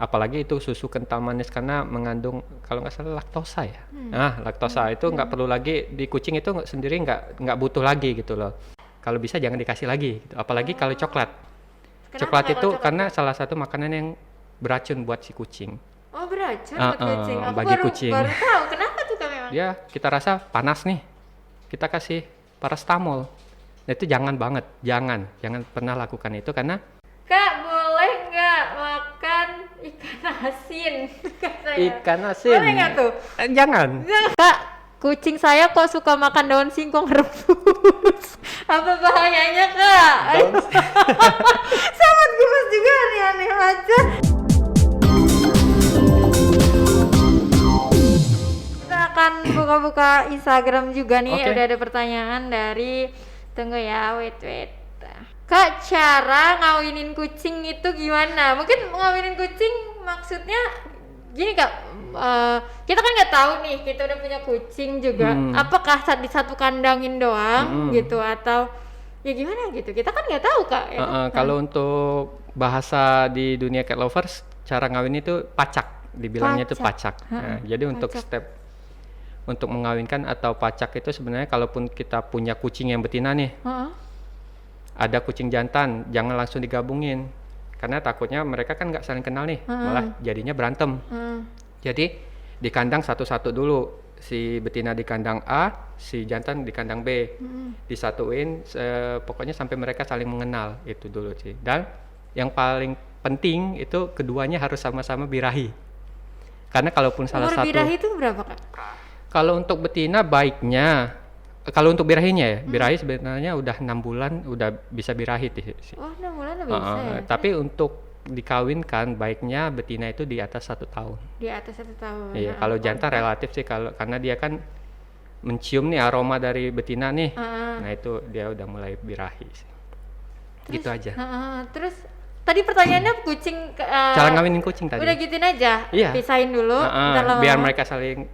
apalagi itu susu kental manis karena mengandung kalau nggak salah laktosa ya. Nah, laktosa itu nggak perlu lagi di kucing itu sendiri nggak butuh lagi gitu loh. Kalau bisa jangan dikasih lagi gitu. Apalagi kalau coklat. Kenapa Coklat nggak itu kalau coklat? karena salah satu makanan yang beracun buat si kucing. Oh, beracun buat kucing. Aku Bagi baru kucing. baru tahu. Kenapa tuh Kak memang? Ya, kita rasa panas nih. Kita kasih paracetamol. Nah, itu jangan banget, jangan pernah lakukan itu karena Kak, boleh nggak makan ikan asin? Katanya. ikan asin. Boleh nggak tuh? Jangan. Kak, kucing saya kok suka makan daun singkong rebus. Apa bahayanya, Kak? Sangat gemes juga, aneh-aneh aja. Kita akan buka-buka Instagram juga nih. Oke. Udah ada pertanyaan dari, tunggu ya, wait. Kak, cara ngawinin kucing itu gimana? Mungkin ngawinin kucing maksudnya gini Kak, kita kan nggak tahu nih, kita udah punya kucing juga. Apakah di satu kandangin doang gitu atau ya gimana gitu? Kita kan nggak tahu Kak. Ya kan? Kalau untuk bahasa di dunia cat lovers, cara ngawin itu pacak, dibilangnya itu pacak. Nah, jadi untuk step untuk mengawinkan atau pacak itu sebenarnya kalaupun kita punya kucing yang betina nih, ada kucing jantan, jangan langsung digabungin karena takutnya mereka kan nggak saling kenal nih, malah jadinya berantem. Jadi di kandang satu-satu dulu, si betina di kandang A, si jantan di kandang B, disatuin pokoknya sampai mereka saling mengenal, itu dulu sih. Dan yang paling penting itu keduanya harus sama-sama birahi, karena kalaupun salah Umur satu birahi itu berapa Kak? kalau untuk betina baiknya, kalau untuk birahinya ya, birahi sebenarnya udah 6 bulan udah bisa birahi sih. Oh, 6 bulan udah bisa ya? Tapi untuk dikawinkan baiknya betina itu di atas 1 tahun. Di atas 1 tahun. Iya, kalau jantan relatif sih karena dia kan mencium nih aroma dari betina nih. Nah itu dia udah mulai birahi sih. Gitu aja. Terus tadi pertanyaannya kucing Cara ngawinin kucing tadi. udah gituin aja, Iya. pisahin dulu, ntar lama-lama. Biar mereka saling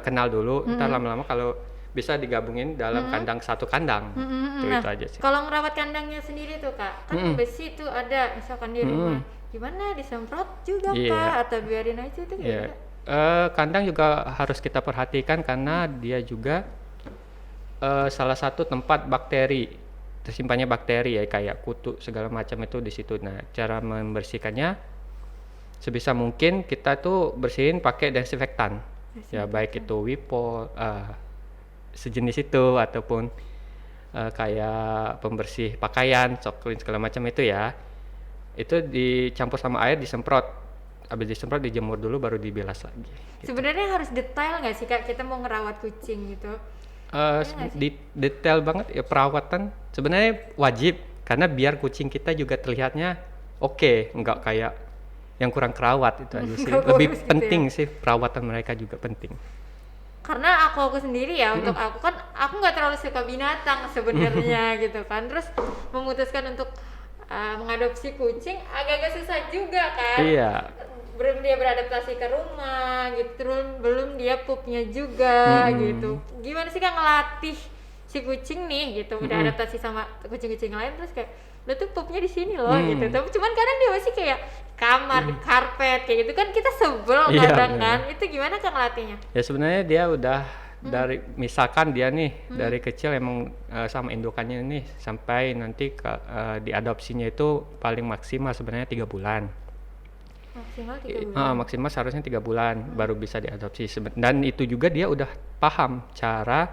kenal dulu, ntar lama-lama kalau bisa digabungin dalam kandang satu kandang. Itu aja sih. Kalau ngerawat kandangnya sendiri tuh Kak, kan besi tuh ada misalkan di rumah, gimana disemprot juga Iya. Kak atau biarin aja tuh Iya. gimana? Kandang juga harus kita perhatikan karena dia juga salah satu tempat bakteri, tersimpannya bakteri ya kayak kutu segala macam itu di situ. Nah, cara membersihkannya sebisa mungkin kita tuh bersihin pakai desinfektan. Ya baik itu Wipol, sejenis itu ataupun kayak pembersih pakaian, clean segala macam itu ya. Itu dicampur sama air, disemprot. Habis disemprot dijemur dulu baru dibilas lagi. Gitu. Sebenarnya harus detail nggak sih Kak kita mau ngerawat kucing gitu? Detail banget ya perawatan sebenarnya wajib karena biar kucing kita juga terlihatnya oke, nggak kayak yang kurang kerawat itu aja sih. Lebih Gitu penting ya? sih perawatan mereka juga penting. Karena aku sendiri ya, untuk aku kan aku nggak terlalu suka binatang sebenarnya gitu kan, terus memutuskan untuk mengadopsi kucing agak-agak susah juga kan. Iya. Belum dia beradaptasi ke rumah gitu, belum dia pupnya juga gitu. Gimana sih Kak ngelatih si kucing nih gitu, udah adaptasi sama kucing-kucing lain, terus kayak lo tuh pupnya di sini loh gitu. Tapi cuman kadang dia masih kayak kamar, karpet kayak gitu kan, kita sebel Iya, kadang bener. kan. Itu gimana Kak ngelatihnya? Ya sebenarnya dia udah dari misalkan dia nih dari kecil emang sama indukannya nih sampai nanti diadopsinya itu paling maksimal sebenarnya 3 bulan. Maksimal 3 bulan. Maksimal seharusnya 3 bulan baru bisa diadopsi. Dan itu juga dia udah paham cara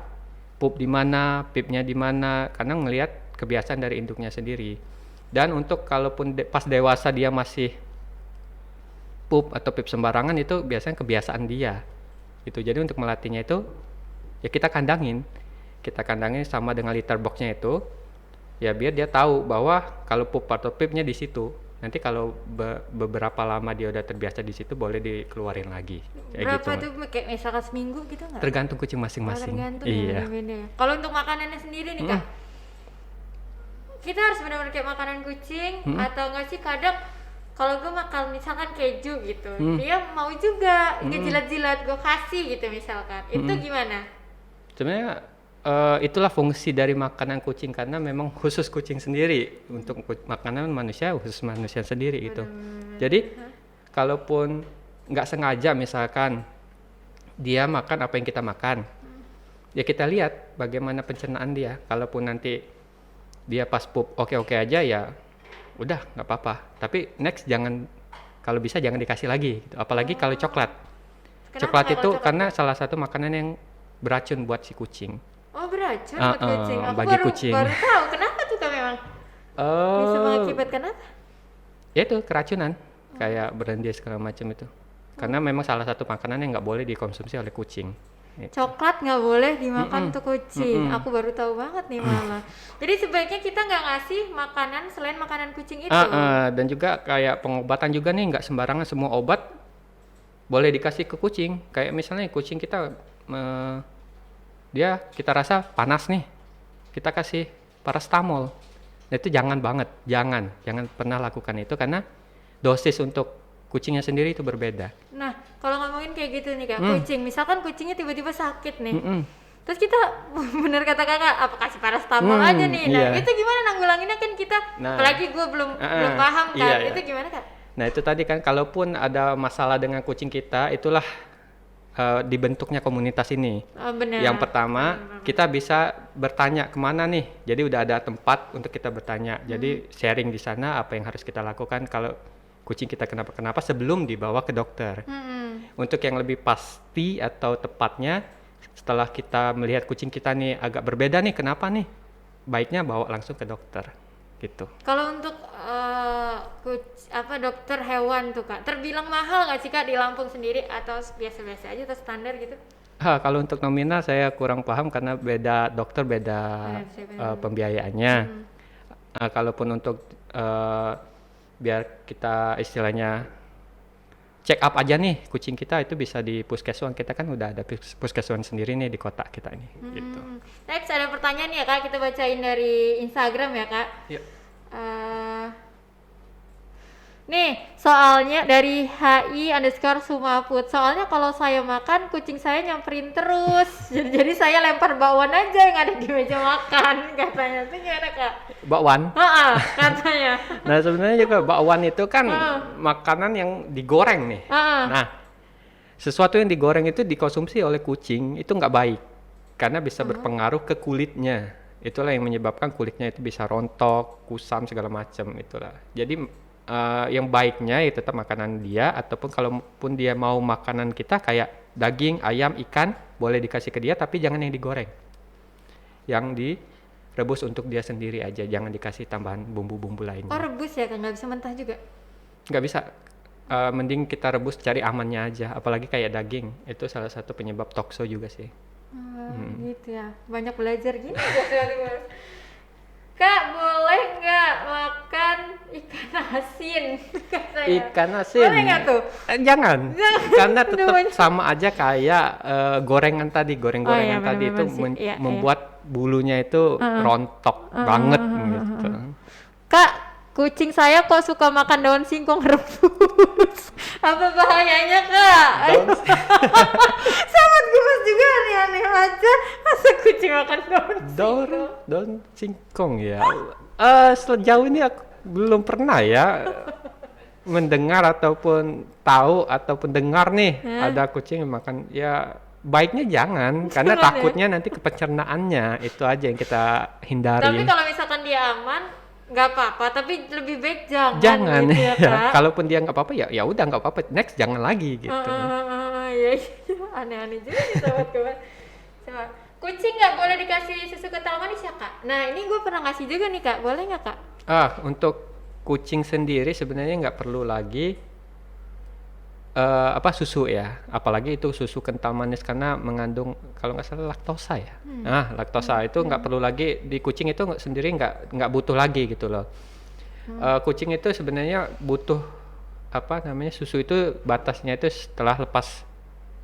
pup di mana, pipnya di mana, karena ngelihat kebiasaan dari induknya sendiri. Dan untuk kalaupun pas dewasa dia masih pup atau pip sembarangan itu biasanya kebiasaan dia. Itu jadi untuk melatihnya itu ya kita kandangin sama dengan litter boxnya itu ya biar dia tahu bahwa kalau pup atau pipnya di situ. Nanti kalau beberapa lama dia udah terbiasa di situ boleh dikeluarin lagi. Kayak Berapa gitu. tuh kayak misalkan seminggu gitu nggak? Tergantung kucing masing-masing. Tergantung Iya. ya, beda. Kalau untuk makanannya sendiri nih Kak, kita harus benar-benar kayak makanan kucing atau nggak sih? Kadang kalau gue makan misalkan keju gitu, dia mau juga ngejilat-jilat, gue kasih gitu misalkan. Itu gimana? Sebenarnya itulah fungsi dari makanan kucing karena memang khusus kucing sendiri. Untuk makanan manusia khusus manusia sendiri itu. Jadi kalaupun nggak sengaja misalkan dia makan apa yang kita makan, ya kita lihat bagaimana pencernaan dia. Kalaupun nanti dia pas pup oke-oke aja, ya udah nggak apa-apa. Tapi next kalau bisa jangan dikasih lagi gitu. Apalagi kalau coklat. Kenapa Coklat kalau itu coklat? karena salah satu makanan yang beracun buat si kucing. Oh, beracun buat kucing. Aku bagi baru kucing. tahu. Kenapa tuh Kak memang? Bisa mengakibatkan apa? Ya itu keracunan, kayak brandy segala macam itu. Karena memang salah satu makanan yang nggak boleh dikonsumsi oleh kucing. Gitu. Coklat nggak boleh dimakan untuk kucing. Aku baru tahu banget nih malah. Jadi sebaiknya kita nggak ngasih makanan selain makanan kucing itu. Dan juga kayak pengobatan juga nih, nggak sembarangan semua obat boleh dikasih ke kucing. Kayak misalnya kucing kita kita rasa panas nih, kita kasih paracetamol. Nah, itu jangan banget, jangan pernah lakukan itu karena dosis untuk kucingnya sendiri itu berbeda. Nah, kalau ngomongin kayak gitu nih Kak, kucing, misalkan kucingnya tiba-tiba sakit nih. Terus kita bener kata Kakak, apa kasih paracetamol aja nih. Nah, itu gimana nanggulanginnya kan kita, apalagi gue belum paham kan. Itu gimana Kak? Nah, itu tadi kan kalaupun ada masalah dengan kucing kita, itulah dibentuknya komunitas ini. Bener. Yang pertama, kita bisa bertanya kemana nih. Jadi udah ada tempat untuk kita bertanya. Jadi sharing di sana apa yang harus kita lakukan kalau kucing kita kenapa-kenapa sebelum dibawa ke dokter. Untuk yang lebih pasti atau tepatnya, setelah kita melihat kucing kita nih agak berbeda nih, kenapa nih? Baiknya bawa langsung ke dokter. Gitu. Kalau untuk dokter hewan tuh Kak, terbilang mahal nggak sih Kak di Lampung sendiri atau biasa-biasa aja atau standar gitu? Kalau untuk nominal saya kurang paham karena beda dokter beda pembiayaannya. Kalaupun untuk biar kita istilahnya check up aja nih kucing kita, itu bisa di puskeswan. Kita kan udah ada puskeswan sendiri nih di kota kita ini. Gitu. Next ada pertanyaan ya Kak, kita bacain dari Instagram ya Kak. Yuk. Nih soalnya dari HI_Sumaput, soalnya kalau saya makan kucing saya nyamperin terus. jadi saya lempar bakwan aja yang ada di meja makan katanya. Itu gimana Kak? Bakwan? Katanya. Nah sebenarnya juga bakwan itu kan makanan yang digoreng nih. Nah sesuatu yang digoreng itu dikonsumsi oleh kucing itu nggak baik karena bisa berpengaruh ke kulitnya. Itulah yang menyebabkan kulitnya itu bisa rontok, kusam segala macam itulah. Jadi yang baiknya ya tetap makanan dia, ataupun kalaupun dia mau makanan kita kayak daging, ayam, ikan boleh dikasih ke dia, tapi jangan yang digoreng. Yang direbus untuk dia sendiri aja, jangan dikasih tambahan bumbu-bumbu lainnya. Oh rebus ya kan, nggak bisa mentah juga? Nggak bisa. Mending kita rebus, cari amannya aja. Apalagi kayak daging, itu salah satu penyebab tokso juga sih. Gitu ya, banyak belajar gini. Kak, boleh nggak makan ikan asin? Ikan asin? Boleh nggak tuh? Jangan. Karena tetap sama aja kayak gorengan tadi. Gorengan tadi itu membuat bulunya itu rontok banget gitu. Kak, kucing saya kok suka makan daun singkong rebus. Apa bahayanya Kak? Sangat gemes juga, aneh-aneh aja. Masa kucing makan daun singkong ya. Sejauh ini aku belum pernah ya mendengar ataupun tahu ataupun dengar nih ada kucing yang makan. Ya baiknya jangan karena takutnya nanti ke pencernaannya. Itu aja yang kita hindari. Tapi kalau misalkan dia aman nggak apa-apa, tapi lebih baik jangan gitu ya, Kak. Kalaupun dia nggak apa-apa ya udah nggak apa-apa, next jangan lagi gitu. Iya, aneh-aneh juga nih sobat-sobat. Kucing nggak boleh dikasih susu kental manis ya Kak? Nah ini gue pernah ngasih juga nih Kak, boleh nggak Kak? Untuk kucing sendiri sebenarnya nggak perlu lagi susu ya, apalagi itu susu kental manis karena mengandung kalau nggak salah laktosa ya. Laktosa itu nggak perlu lagi di kucing, itu sendiri nggak butuh lagi gitu loh. Kucing itu sebenarnya butuh susu itu batasnya itu setelah lepas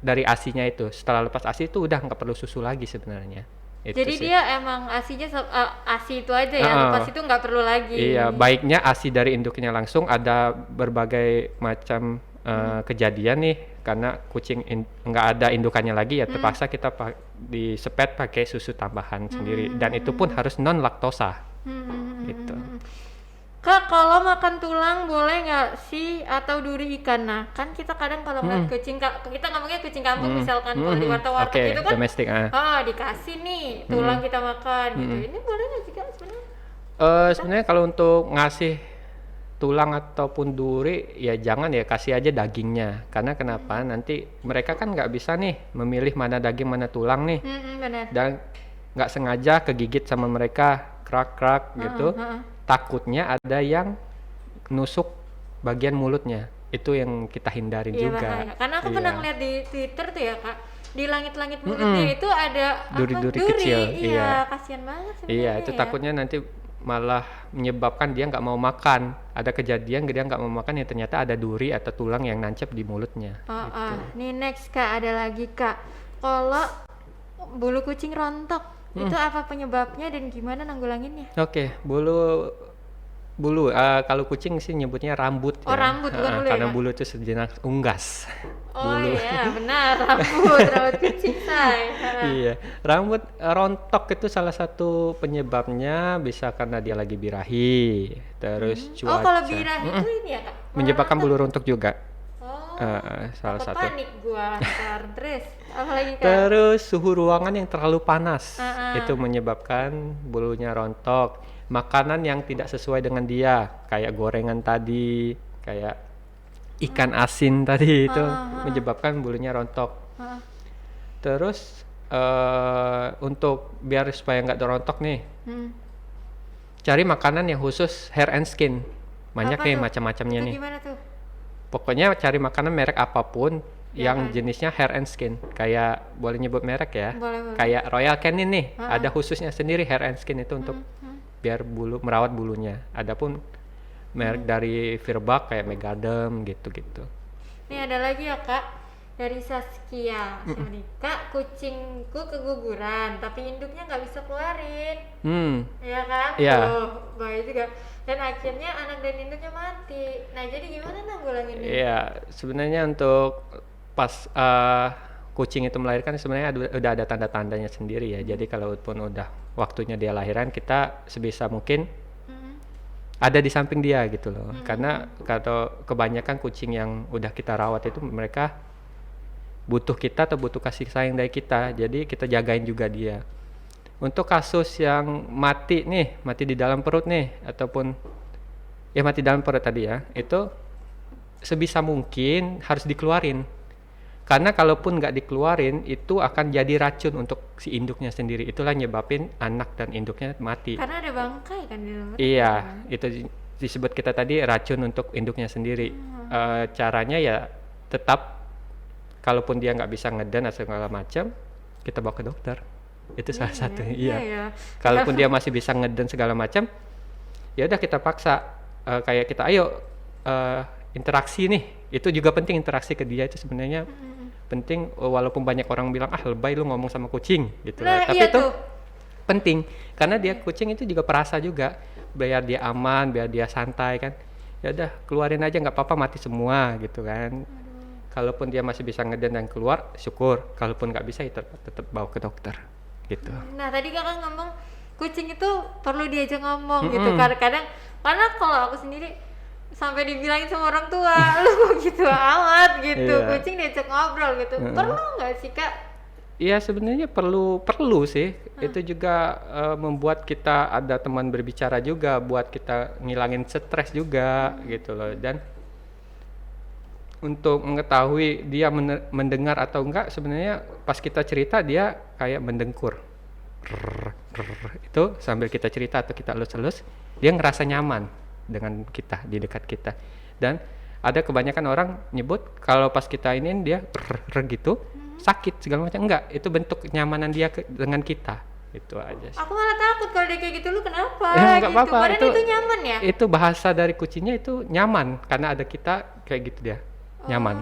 dari ASI-nya itu. Setelah lepas ASI itu udah nggak perlu susu lagi sebenarnya. Jadi sih. Dia emang ASI-nya ASI itu aja ya, lepas itu nggak perlu lagi. Iya, baiknya ASI dari induknya langsung. Ada berbagai macam kejadian nih karena kucing nggak ada indukannya lagi ya, terpaksa kita disepet pakai susu tambahan sendiri, dan itu pun harus non laktosa gitu. Kak, kalau makan tulang boleh nggak sih atau duri ikan? Nah, kan kita kadang kalau ngeliat kucing, kita ngomongnya kucing kampung misalkan kalau di warteg-warteg Oke, gitu kan, domestik. dikasih nih tulang kita makan gitu. Ini boleh nggak sih Kak sebenarnya? Sebenarnya kalau untuk ngasih tulang ataupun duri ya jangan ya, kasih aja dagingnya. Karena kenapa? Nanti mereka kan nggak bisa nih memilih mana daging mana tulang nih. Benar. Dan nggak sengaja kegigit sama mereka, krak gitu. Takutnya ada yang nusuk bagian mulutnya. Itu yang kita hindarin Iya, juga. bahaya. Karena aku pernah Iya. ngeliat di Twitter tuh ya Kak, di langit-langit mulutnya itu ada Duri-duri duri. kecil, iya. Kasihan banget sebenarnya. Iya, itu ya. takutnya nanti malah menyebabkan dia nggak mau makan. Ada kejadian dia nggak mau makan ya ternyata ada duri atau tulang yang nancep di mulutnya. Nih next Kak, ada lagi Kak. Kalau bulu kucing rontok, itu apa penyebabnya dan gimana nanggulanginnya? Oke, kalau kucing sih nyebutnya rambut Oh, rambut, bukan bulu ya, karena Kak? bulu itu sejenis unggas. Oh Bulu. iya, benar, rambut kucing say. Iya, rambut rontok itu salah satu penyebabnya bisa karena dia lagi birahi, terus Oh, kalau cuaca. birahi itu ini ya Kak? Menyebabkan bulu rontok juga. Oh, Salah apa satu. panik gua ntar. Terus, apa lagi Kak? Terus suhu ruangan yang terlalu panas Ah. itu menyebabkan bulunya rontok. Makanan yang tidak sesuai dengan dia, kayak gorengan tadi, kayak ikan asin tadi itu menyebabkan bulunya rontok. Ah. Terus untuk biar supaya nggak rontok nih, cari makanan yang khusus hair and skin. Banyak Apa nih tuh? macam-macamnya Itu nih. gimana tuh? Pokoknya cari makanan merek apapun Ya yang kan? jenisnya hair and skin. Kayak boleh nyebut merek ya. Boleh. Kayak Royal Canin nih, ada khususnya sendiri hair and skin itu untuk biar merawat bulunya. Adapun merek dari Virbac kayak Megadem gitu-gitu. Nih ada lagi ya Kak, dari Saskia. Nih, Kak, kucingku keguguran tapi induknya nggak bisa keluarin. Ya kan? Iya. Tuh, bahaya juga. Dan akhirnya anak dan induknya mati. Nah, jadi gimana nanggulanginnya? Iya, sebenarnya untuk pas kucing itu melahirkan sebenarnya udah ada tanda-tandanya sendiri ya. Jadi kalaupun udah waktunya dia lahiran, kita sebisa mungkin ada di samping dia gitu loh. Karena kalau kebanyakan kucing yang udah kita rawat itu mereka butuh kita atau butuh kasih sayang dari kita. Jadi kita jagain juga dia. Untuk kasus yang mati di dalam perut nih, ataupun ya mati dalam perut tadi ya, itu sebisa mungkin harus dikeluarin. Karena kalaupun nggak dikeluarin, itu akan jadi racun untuk si induknya sendiri. Itulah nyebabin anak dan induknya mati. Karena ada bangkai kan di dalam perut. Iya, itu disebut kita tadi racun untuk induknya sendiri. Caranya ya tetap, kalaupun dia nggak bisa ngeden atau segala macam, kita bawa ke dokter. Itu salah satu. Iya. Kalaupun dia masih bisa ngeden segala macam, ya udah kita paksa. Kayak kita interaksi nih. Itu juga penting, interaksi ke dia itu sebenarnya penting. Walaupun banyak orang bilang lebay lu ngomong sama kucing gitu. Nah, Tapi iya itu tuh. penting karena dia kucing itu juga perasa juga, biar dia aman, biar dia santai kan. Ya udah keluarin aja, nggak apa-apa mati semua gitu kan. Kalaupun dia masih bisa ngeden dan keluar, syukur. Kalaupun nggak bisa, ya tetap bawa ke dokter gitu. Nah, tadi Kakak ngomong kucing itu perlu diajak ngomong gitu. Kadang-kadang karena kalau aku sendiri sampai dibilangin sama orang tua, lu kok gitu amat gitu. Iya. Kucing diajak ngobrol gitu. Perlu nggak sih Kak? Iya sebenarnya perlu sih. Itu juga membuat kita ada teman berbicara juga, buat kita ngilangin stres juga gitu loh. Dan untuk mengetahui dia mendengar atau enggak, sebenarnya pas kita cerita dia kayak mendengkur. Itu sambil kita cerita atau kita elus-elus, dia ngerasa nyaman dengan kita, di dekat kita. Dan ada kebanyakan orang nyebut kalau pas kita ini dia gitu, sakit segala macam. Enggak, itu bentuk kenyamanan dia dengan kita. Itu aja sih. Aku malah takut kalau dia kayak gitu, lu kenapa? Enggak Gitu. apa-apa, Padahal itu nyaman ya. Itu bahasa dari kucingnya itu nyaman karena ada kita kayak gitu dia. Nyaman.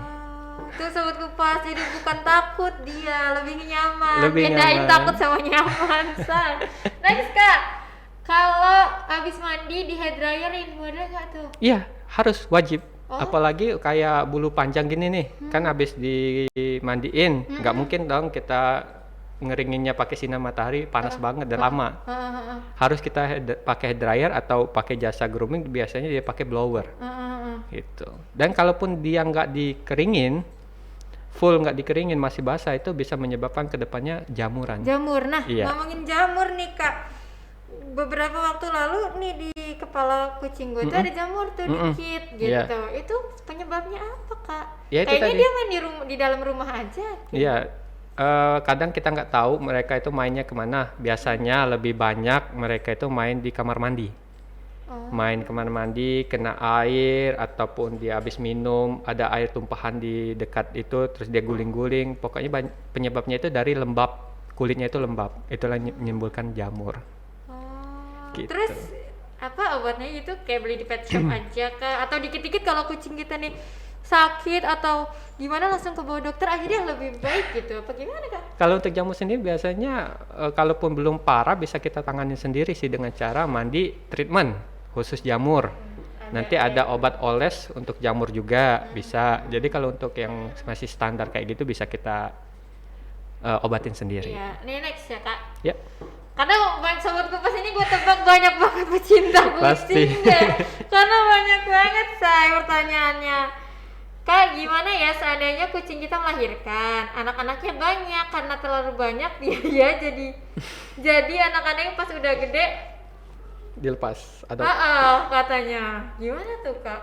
Tuh sobat kupas, jadi bukan takut dia, lebih nyaman. Lebih Bedain nyaman. takut sama nyaman, say. Next Kak, kalau habis mandi di hair dryerin boleh nggak tuh? Iya, harus wajib. Apalagi kayak bulu panjang gini nih, kan habis dimandiin, nggak mungkin dong kita ngeringinnya pakai sinar matahari panas banget dan lama. Heeh. Harus kita pakai hair dryer atau pakai jasa grooming, biasanya dia pakai blower. Gitu. Dan kalaupun dia nggak dikeringin, full nggak dikeringin masih basah, itu bisa menyebabkan kedepannya jamuran. Jamur. Nah, Iya. ngomongin jamur nih Kak. Beberapa waktu lalu nih di kepala kucing gue tuh ada jamur tuh dikit Iya. gitu. Itu penyebabnya apa Kak? Ya, itu Kayaknya tadi. dia main di dalam rumah aja. Iya. Kadang kita nggak tahu mereka itu mainnya kemana. Biasanya lebih banyak mereka itu main di kamar mandi. Main kamar mandi, kena air, ataupun dia habis minum, ada air tumpahan di dekat itu, terus dia guling-guling. Pokoknya penyebabnya itu dari lembab, kulitnya itu lembab. Itulah menimbulkan jamur. Gitu. Terus apa obatnya itu kayak beli di pet shop aja Kak? Atau dikit-dikit kalau kucing kita nih sakit atau gimana langsung ke bawah dokter aja dia lebih baik gitu? Apa gimana Kak? Kalau untuk jamur sendiri biasanya kalaupun belum parah bisa kita tangani sendiri sih dengan cara mandi treatment khusus jamur. Nanti ada obat oles untuk jamur juga bisa. Jadi kalau untuk yang masih standar kayak gitu bisa kita obatin sendiri. Iya, ini next ya Kak. Ya. Karena banyak sobat kupas ini gue tebak banyak banget pecinta Pasti. kucing deh. Karena banyak banget say pertanyaannya. Kak, gimana ya seandainya kucing kita melahirkan, anak-anaknya banyak, karena terlalu banyak dia jadi anak-anaknya pas udah gede Dilepas atau katanya. Gimana tuh Kak?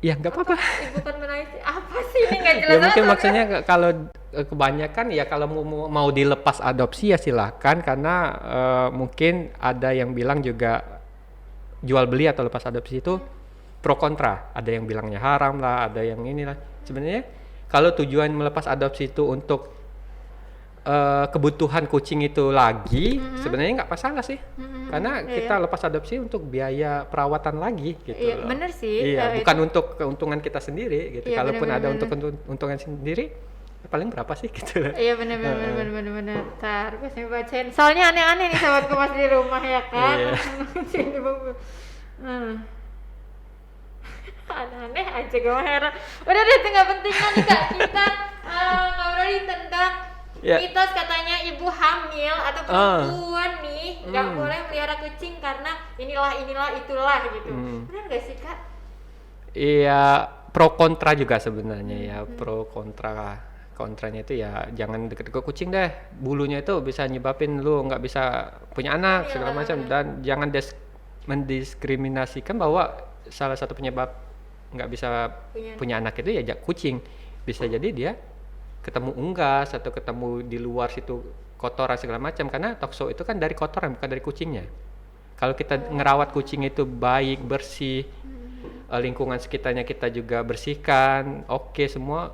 ya nggak apa-apa. Ibu kan menangis. Apa sih ini nggak jelas Ya mungkin banget, maksudnya kalau kebanyakan ya kalau mau dilepas adopsi ya silahkan, karena mungkin ada yang bilang juga jual beli atau lepas adopsi itu pro kontra. Ada yang bilangnya haram lah, ada yang inilah. Sebenarnya kalau tujuan melepas adopsi itu untuk kebutuhan kucing itu lagi, sebenarnya nggak masalah sih. Karena kita lepas adopsi untuk biaya perawatan lagi gitu Iya, loh. bener sih. Iya, bukan untuk keuntungan kita sendiri gitu. Iya, Kalaupun bener, ada bener. untuk keuntungan sendiri, paling berapa sih gitu loh. Iya benar. Ntar gue sambil bacain. Soalnya aneh-aneh nih sahabatku pas di rumah ya kan. Iya. Sini buku. Aneh-aneh aja gue heran. Udah deh, itu nggak penting nih Kak. Kita ngobrolin tentang mitos katanya ibu hamil atau perempuan nih nggak boleh melihara kucing karena inilah itulah gitu. Benar nggak sih Kak? Iya, pro kontra juga sebenarnya ya. Pro kontranya itu ya jangan deket-deket kucing deh. Bulunya itu bisa nyebabin lu nggak bisa punya anak segala macam, dan jangan mendiskriminasikan bahwa salah satu penyebab nggak bisa punya anak itu ya kucing. Bisa jadi dia ketemu unggas atau ketemu di luar situ kotoran segala macam, karena tokso itu kan dari kotoran bukan dari kucingnya. Kalau kita ngerawat kucing itu baik, bersih, lingkungan sekitarnya kita juga bersihkan, oke semua,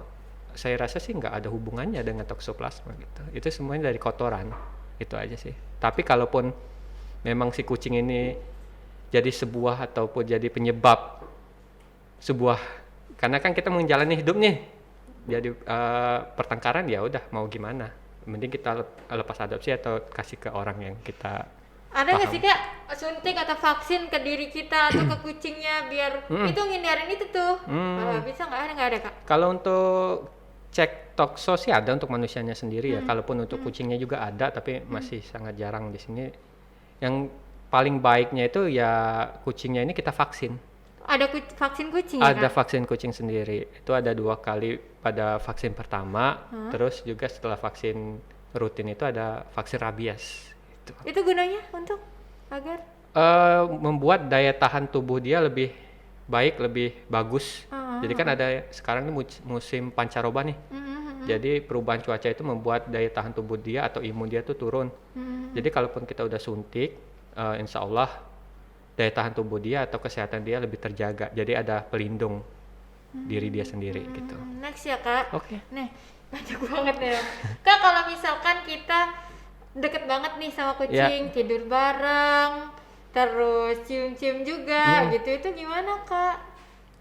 saya rasa sih nggak ada hubungannya dengan toksoplasma gitu. Itu semuanya dari kotoran, itu aja sih. Tapi kalaupun memang si kucing ini jadi sebuah ataupun jadi penyebab sebuah, karena kan kita menjalani hidup nih, jadi pertengkaran, ya udah mau gimana, mending kita lepas adopsi atau kasih ke orang yang kita ada nggak sih Kak suntik atau vaksin ke diri kita atau ke kucingnya biar itu ngindarin itu tuh? Bisa nggak ada Kak? Kalau untuk cek tokso sih ada untuk manusianya sendiri ya. Kalaupun untuk kucingnya juga ada, tapi masih sangat jarang di sini. Yang paling baiknya itu ya kucingnya ini kita vaksin. Ada vaksin kucing ya Ada Kak? vaksin kucing sendiri. Itu ada 2 kali pada vaksin pertama, terus juga setelah vaksin rutin itu ada vaksin rabies. Itu gunanya untuk agar Membuat daya tahan tubuh dia lebih baik, lebih bagus. Jadi kan ada sekarang ini musim pancaroba nih. Jadi perubahan cuaca itu membuat daya tahan tubuh dia atau imun dia tuh turun. Jadi kalaupun kita udah suntik, insya Allah daya tahan tubuh dia atau kesehatan dia lebih terjaga. Jadi ada pelindung diri dia sendiri gitu. Next ya Kak. Oke. Nih banyak banget ya Kak. Kalau misalkan kita deket banget nih sama kucing, tidur bareng, terus cium-cium juga gitu, itu gimana Kak?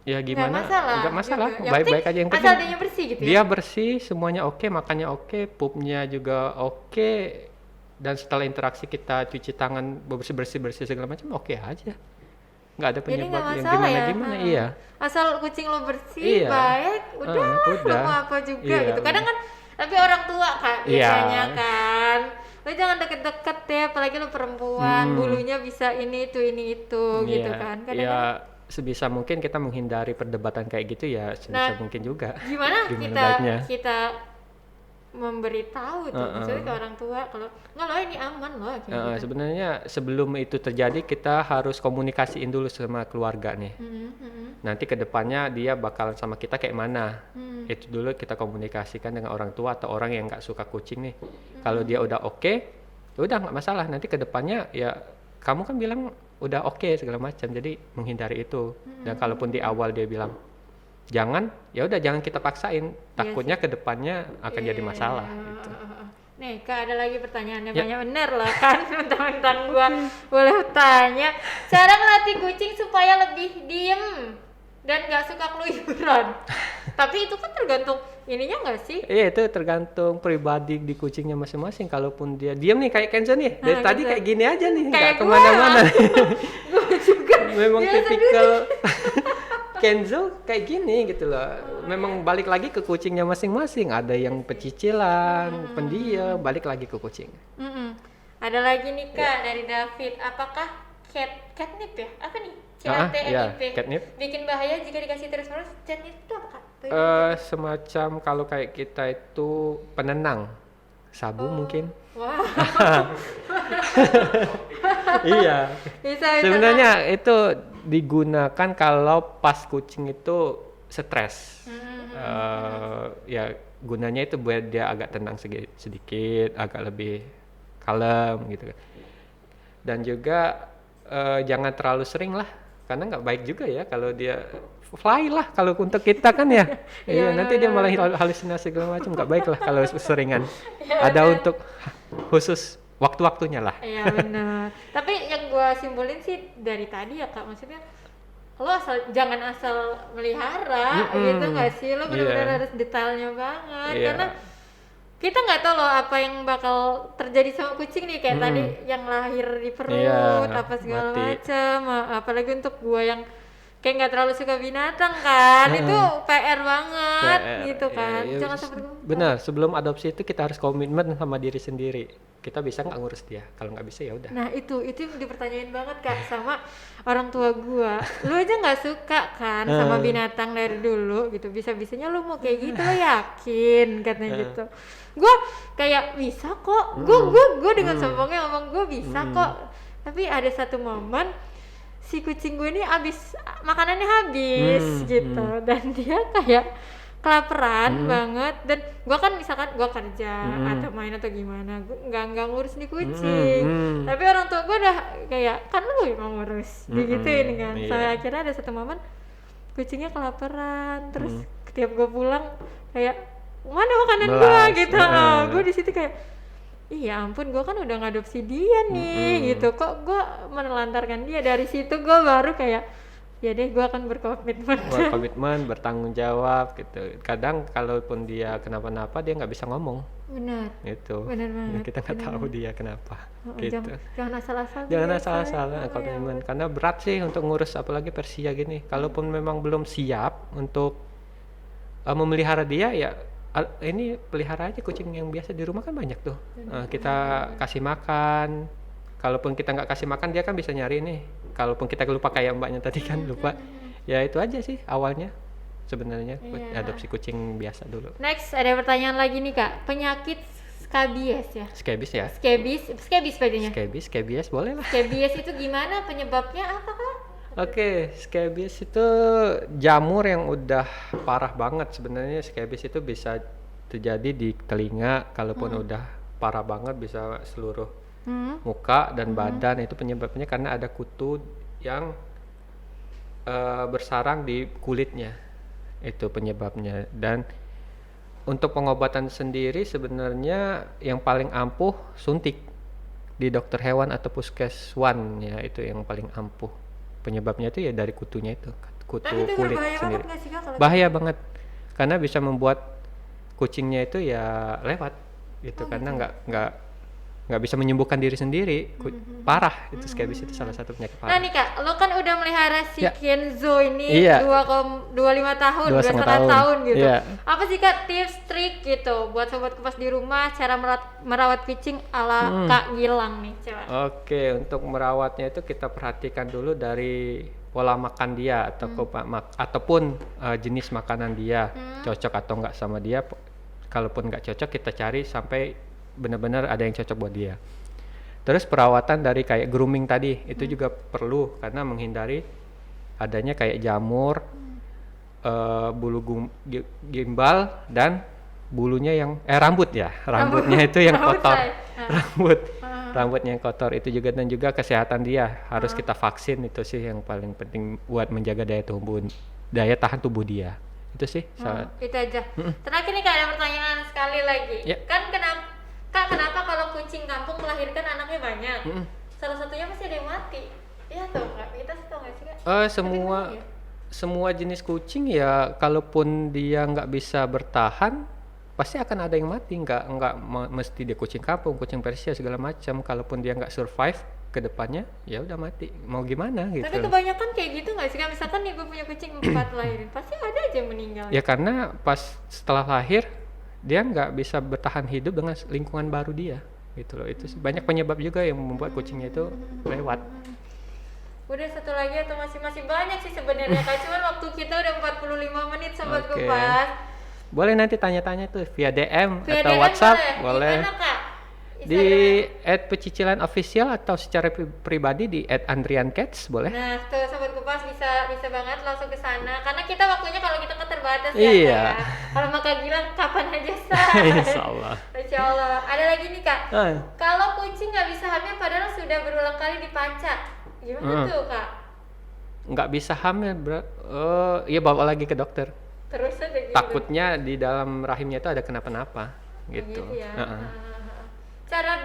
Ya gimana? Nggak masalah. juga. Baik-baik aja, yang penting asal dia bersih gitu dia ya? bersih, semuanya oke, makannya oke, pupnya juga oke, dan setelah interaksi kita cuci tangan bersih segala macam oke aja, nggak ada Jadi nggak penyebab yang masalah gimana. Iya, asal kucing lo bersih, Iya. baik, udah Udah. mau apa juga Iya, gitu. Kadang bener. kan tapi orang tua Kak Iya. biasanya kan lo jangan deket-deket ya, apalagi lo perempuan, bulunya bisa ini itu gitu Iya, kan. ya Kadang-kadang sebisa mungkin kita menghindari perdebatan kayak gitu ya sebisa Nah, mungkin juga. gimana Gimana kita baiknya? kita memberitahu tuh, maksudnya ke orang tua kalau nggak lo ini aman loh kayak gitu. Sebenarnya sebelum itu terjadi kita harus komunikasiin dulu sama keluarga nih. Nanti kedepannya dia bakal sama kita kayak mana. Itu dulu kita komunikasikan dengan orang tua atau orang yang nggak suka kucing nih. Kalau dia udah oke, ya udah nggak masalah. Nanti kedepannya ya kamu kan bilang udah oke segala macam. Jadi menghindari itu. Dan kalaupun di awal dia bilang jangan, ya udah jangan kita paksain. Takutnya kedepannya akan jadi masalah. Gitu. Nih Kak, ada lagi pertanyaannya Ya. banyak bener lah kan. Mentang-mentang gua boleh tanya, cara ngelatih kucing supaya lebih diem dan gak suka keluyuran. Tapi itu kan tergantung ininya gak sih? Iya, itu tergantung pribadi di kucingnya masing-masing. Kalaupun dia diam nih kayak Kenzo nih, dari Nah, tadi Kenzo. kayak gini aja nih, Kayak nggak gua. kemana-mana. Gua juga Memang biasa tipikal Kenzo kayak gini gitu loh. Memang balik lagi ke kucingnya masing-masing. Ada yang pecicilan, pendiam, balik lagi ke kucing. Ada lagi nih Kak Ya. dari David. Apakah catnip ya? Apa nih? Ya, CATNIP. catnip. Bikin bahaya jika dikasih terus-menerus. Catnip itu apa Kak? Semacam kalau kayak kita itu penenang, sabu mungkin. Wah. Iya. Bisa. Sebenarnya itu digunakan kalau pas kucing itu stres. Ya gunanya itu buat dia agak tenang sedikit, agak lebih kalem gitu kan. Dan juga jangan terlalu sering lah, karena nggak baik juga ya kalau dia fly lah kalau untuk kita kan ya. Iya, nanti dia malah halusinasi segala macam, nggak baik lah kalau seringan. Ada untuk khusus waktu-waktunya lah. Iya benar. Tapi yang gua simpulin sih dari tadi ya Kak, maksudnya lo jangan asal melihara gitu nggak sih, lo benar-benar harus detailnya banget karena kita nggak tahu loh apa yang bakal terjadi sama kucing nih kayak tadi yang lahir di perut apa segala macam, apalagi untuk gua yang kayak nggak terlalu suka binatang kan, itu PR banget gitu kan. Jangan sampai benar, sebelum adopsi itu kita harus komitmen sama diri sendiri. Kita bisa nggak ngurus dia? Kalau nggak bisa ya udah. Nah itu yang dipertanyain banget Kak sama orang tua gua. Lu aja nggak suka kan sama binatang dari dulu gitu. Bisa-bisanya lu mau kayak gitu, lo yakin katanya gitu. Gua kayak bisa kok. Gua dengan sombongnya ngomong gua bisa kok. Tapi ada satu momen si kucing gue ini makanannya habis gitu dan dia kayak kelaparan banget, dan gua kan misalkan gua kerja atau main atau gimana, gua nggak ngurus nih kucing, tapi orang tua gua udah kayak kan lu yang ngurus digituin kan. Sampai akhirnya ada satu momen kucingnya kelaparan, terus setiap gua pulang kayak mana makanan gua gitu. Gua di situ kayak iya ampun, gua kan udah ngadopsi dia nih gitu, kok gua menelantarkan dia. Dari situ gua baru kayak ya deh, gue akan berkomitmen, bertanggung jawab gitu. Kadang kalaupun dia kenapa-napa dia nggak bisa ngomong. Benar. Itu. Benar banget. Kita nggak tahu dia kenapa. Gitu. Jangan asal-asal. Jangan asal-asal komitmen. Karena berat sih untuk ngurus apalagi Persia gini. Kalaupun memang belum siap untuk memelihara dia ya. Ini pelihara aja kucing yang biasa di rumah kan banyak tuh. Kita kasih makan. Kalaupun kita nggak kasih makan dia kan bisa nyari nih. Kalaupun kita lupa kayak mbaknya tadi kan lupa. Ya itu aja sih awalnya sebenarnya adopsi kucing biasa dulu. Next ada pertanyaan lagi nih Kak. Penyakit skabies ya? Skabies ya? Skabies bajunya? Skabies boleh lah. Skabies itu gimana? Penyebabnya apa Kak? Oke, skabies itu jamur yang udah parah banget. Sebenarnya skabies itu bisa terjadi di telinga, kalaupun udah parah banget bisa seluruh muka dan badan. Itu penyebabnya karena ada kutu yang bersarang di kulitnya, itu penyebabnya. Dan untuk pengobatan sendiri sebenarnya yang paling ampuh suntik di dokter hewan atau puskeswan ya, itu yang paling ampuh. Penyebabnya itu ya dari kutunya itu, kutu itu kulit berbahaya sendiri. banget nggak sih, Kak, kalau Bahaya banget karena bisa membuat kucingnya itu ya lewat gitu, karena nggak nggak bisa menyembuhkan diri sendiri, parah itu skabis itu salah satu penyakit Nah parah. nih Kak, lo kan udah melihara si Ya. Kenzo ini Iya. 2,25 tahun, 2,5 2,5 tahun gitu. Iya. Apa sih Kak tips trik gitu buat sobat kupas di rumah cara merawat kucing ala Kak Gilang nih, coba. Oke, untuk merawatnya itu kita perhatikan dulu dari pola makan dia atau ataupun jenis makanan dia cocok atau enggak sama dia. Kalaupun enggak cocok kita cari sampai benar-benar ada yang cocok buat dia. Terus perawatan dari kayak grooming tadi itu juga perlu karena menghindari adanya kayak jamur, bulu gimbal dan bulunya yang rambut ya, rambutnya itu yang Rambut, kotor, say. rambutnya yang kotor itu juga, dan juga kesehatan dia harus kita vaksin, itu sih yang paling penting buat menjaga daya tahan tubuh dia. Itu sih. Itu aja. Terakhir nih Kak, ada pertanyaan sekali lagi. Ya. Kan kenapa kalau kucing kampung melahirkan anaknya banyak? Salah satunya pasti ada yang mati. Iya tuh Kak, kita sih tahu nggak sih Kak? Semua Tapi ya? semua jenis kucing ya, kalaupun dia nggak bisa bertahan pasti akan ada yang mati. Nggak mesti dia kucing kampung, kucing Persia segala macam, kalaupun dia nggak survive ke depannya ya udah mati, mau gimana gitu. Tapi kebanyakan kayak gitu nggak sih Kak? Misalkan nih gue punya kucing 4 lahirin, pasti ada aja yang meninggal. Ya karena pas setelah lahir dia nggak bisa bertahan hidup dengan lingkungan baru dia gitu loh. Itu sih banyak penyebab juga yang membuat kucingnya itu lewat. Udah satu lagi atau masih banyak sih sebenarnya Kak, cuman waktu kita udah 45 menit sobat Oke. kupas. Boleh nanti tanya-tanya tuh via DM Via atau DM WhatsApp boleh. Di mana Kak? Di @pecicilan official atau secara pribadi di @andriancats boleh. Nah, tuh sobat kupas bisa banget langsung ke sana karena kita waktunya kalau kita terbatas ya. Iya. Kak, ya. Kalau Maka Gilang kapan aja say. Insyaallah. Insyaallah. Ada lagi nih Kak. Ah. Kalau kucing nggak bisa hamil padahal sudah berulang kali dipanca, gimana tuh Kak? Nggak bisa hamil, iya bawa lagi ke dokter. Terus aja gitu. Takutnya di dalam rahimnya itu ada kenapa-napa gitu. Gitu ya. Heeh. Cara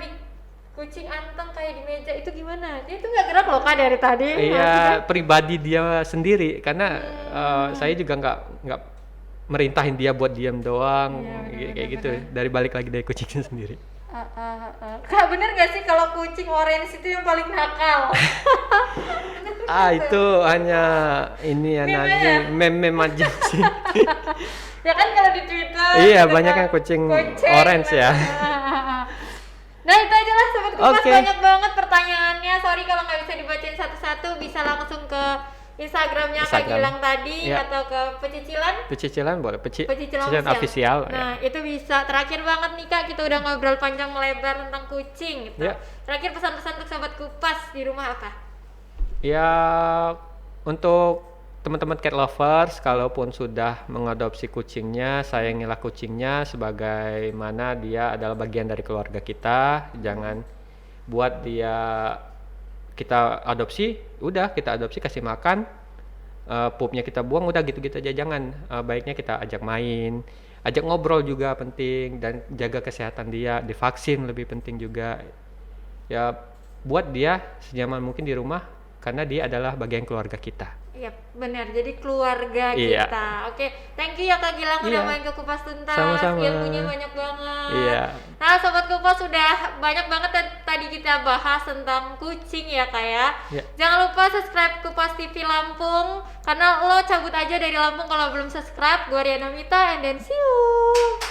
kucing anteng kayak di meja itu gimana? Dia tuh nggak gerak loh Kak dari tadi. Iya, pribadi dia sendiri karena saya juga nggak merintahin dia buat diam doang. Iya, Kayak gitu, dari balik lagi dari kucingnya sendiri. Kak bener nggak sih kalau kucing orange itu yang paling nakal? Itu hanya ini ya, Meme nanti ya? meme aja sih. Ya kan kalau di Twitter. Iya, gitu banyak kan, yang kucing orange ya. Nah itu aja lah sobat kupas, Oke. banyak banget pertanyaannya. Sorry kalau nggak bisa dibacain satu-satu, bisa langsung ke Instagramnya Kak Instagram. Gilang tadi Ya. atau ke Pecicilan. Pecicilan boleh, Pecicilan pecicilan official. Nah Ya. itu bisa. Terakhir banget nih Kak, kita udah ngobrol panjang lebar tentang kucing gitu. Ya. Terakhir pesan-pesan untuk sobat kupas di rumah apa? Ya, untuk teman-teman cat lovers, kalaupun sudah mengadopsi kucingnya, sayangilah kucingnya sebagaimana dia adalah bagian dari keluarga kita. Jangan buat dia, kita adopsi, udah kita adopsi kasih makan, pupnya kita buang, udah gitu-gitu aja. Jangan, baiknya kita ajak main, ajak ngobrol juga penting, dan jaga kesehatan dia, divaksin lebih penting juga. Ya, buat dia senyaman mungkin di rumah karena dia adalah bagian keluarga kita. Iya benar, jadi keluarga Iya. kita. Oke, thank you ya Kak Gilang udah Iya. main ke Kupas Tuntas. Sama-sama. Ilmunya banyak banget. Iya. Nah sobat Kupas, sudah banyak banget tadi kita bahas tentang kucing ya Kak ya. Iya. Jangan lupa subscribe Kupas TV Lampung karena lo cabut aja dari Lampung kalau belum subscribe. Gue Riana Mita and then see you.